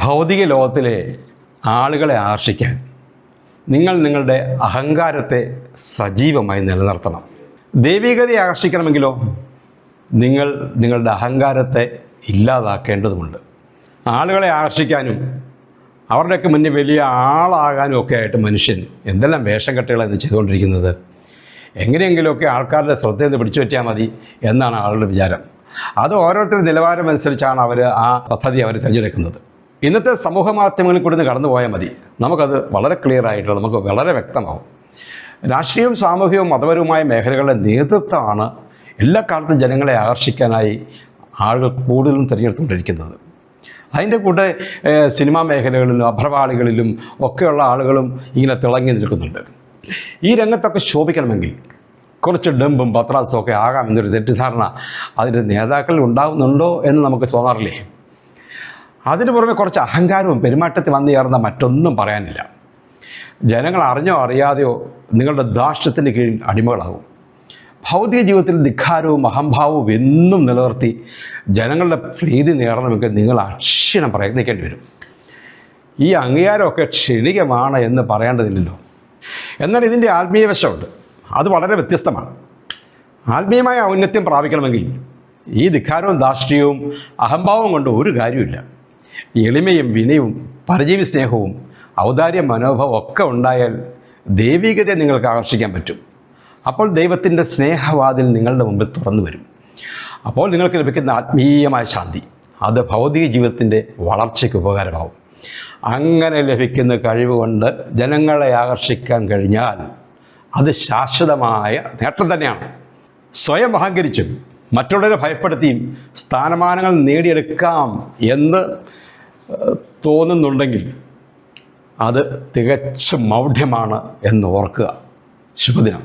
ഭൗതിക ലോകത്തിലെ ആളുകളെ ആകർഷിക്കാൻ നിങ്ങൾ നിങ്ങളുടെ അഹങ്കാരത്തെ സജീവമായി നിലനിർത്തണം. ദൈവികതയെ ആകർഷിക്കണമെങ്കിലോ നിങ്ങൾ നിങ്ങളുടെ അഹങ്കാരത്തെ ഇല്ലാതാക്കേണ്ടതുണ്ട്. ആളുകളെ ആകർഷിക്കാനും അവരുടെയൊക്കെ മുന്നിൽ വലിയ ആളാകാനും ഒക്കെ ആയിട്ട് മനുഷ്യൻ എന്തെല്ലാം വേഷം കെട്ടുകളാണ് ചെയ്തുകൊണ്ടിരിക്കുന്നത്. എങ്ങനെയെങ്കിലുമൊക്കെ ആൾക്കാരുടെ ശ്രദ്ധയിൽ പിടിച്ചു പറ്റിയാൽ മതി എന്നാണ് ആളുടെ വിചാരം. അത് ഓരോരുത്തരുടെ നിലവാരം അനുസരിച്ചാണ് ആ പദ്ധതി തിരഞ്ഞെടുക്കുന്നത്. ഇന്നത്തെ സമൂഹ മാധ്യമങ്ങളിൽ കൂടി കടന്നു പോയാൽ മതി, നമുക്കത് വളരെ ക്ലിയറായിട്ട് നമുക്ക് വളരെ വ്യക്തമാവും. രാഷ്ട്രീയവും സാമൂഹികവും മതപരവുമായ മേഖലകളുടെ നേതൃത്വമാണ് എല്ലാ കാലത്തും ജനങ്ങളെ ആകർഷിക്കാനായി ആളുകൾ കൂടുതലും തിരഞ്ഞെടുത്തുകൊണ്ടിരിക്കുന്നത്. അതിൻ്റെ കൂടെ സിനിമാ മേഖലകളിലും അഭ്രപാളികളിലും ഒക്കെയുള്ള ആളുകളും ഇങ്ങനെ തിളങ്ങി നിൽക്കുന്നുണ്ട്. ഈ രംഗത്തൊക്കെ ശോഭിക്കണമെങ്കിൽ കുറച്ച് ഡംബും പത്രാസും ഒക്കെ ആകാമെന്നൊരു തെറ്റിദ്ധാരണ അതിൻ്റെ നേതാക്കളിൽ ഉണ്ടാകുന്നുണ്ടോ എന്ന് നമുക്ക് തോന്നാറില്ലേ? അതിനു പുറമെ കുറച്ച് അഹങ്കാരവും പെരുമാറ്റത്തിൽ വന്നു ചേർന്ന മറ്റൊന്നും പറയാനില്ല. ജനങ്ങൾ അറിഞ്ഞോ അറിയാതെയോ നിങ്ങളുടെ ധാർഷ്ട്യത്തിന് കീഴിൽ അടിമകളാകും. ഭൗതിക ജീവിതത്തിൽ ധിക്കാരവും അഹംഭാവവും എന്നും നിലനിർത്തി ജനങ്ങളുടെ പ്രീതി നേടണമെങ്കിൽ നിങ്ങൾ അക്ഷീണം പ്രയത്നിക്കേണ്ടി വരും. ഈ അംഗീകാരമൊക്കെ ക്ഷണികമാണ് എന്ന് പറയേണ്ടതില്ലല്ലോ. എന്നാൽ ഇതിൻ്റെ ആത്മീയ വശമുണ്ട്, അത് വളരെ വ്യത്യസ്തമാണ്. ആത്മീയമായ ഔന്നത്യം പ്രാപിക്കണമെങ്കിൽ ഈ ധിക്കാരവും ധാർഷ്ട്യവും അഹംഭാവവും കൊണ്ട് ഒരു കാര്യമില്ല. എളിമയും വിനയവും പരജീവി സ്നേഹവും ഔദാര്യ മനോഭാവം ഒക്കെ ഉണ്ടായാൽ ദൈവികതയെ നിങ്ങൾക്ക് ആകർഷിക്കാൻ പറ്റും. അപ്പോൾ ദൈവത്തിൻ്റെ സ്നേഹവാതിൽ നിങ്ങളുടെ മുമ്പിൽ തുറന്നു വരും. അപ്പോൾ നിങ്ങൾക്ക് ലഭിക്കുന്ന ആത്മീയമായ ശാന്തി അത് ഭൗതിക ജീവിതത്തിൻ്റെ വളർച്ചയ്ക്ക് ഉപകാരമാവും. അങ്ങനെ ലഭിക്കുന്ന കഴിവ് കൊണ്ട് ജനങ്ങളെ ആകർഷിക്കാൻ കഴിഞ്ഞാൽ അത് ശാശ്വതമായ നേട്ടം തന്നെയാണ്. സ്വയം അഹങ്കരിച്ചും മറ്റുള്ളവരെ ഭയപ്പെടുത്തിയും സ്ഥാനമാനങ്ങൾ നേടിയെടുക്കാം എന്ന് തോന്നുന്നുണ്ടെങ്കിൽ അത് തികച്ചും മൗഢ്യമാണ് എന്ന് ഓർക്കുക. ശുഭദിനം.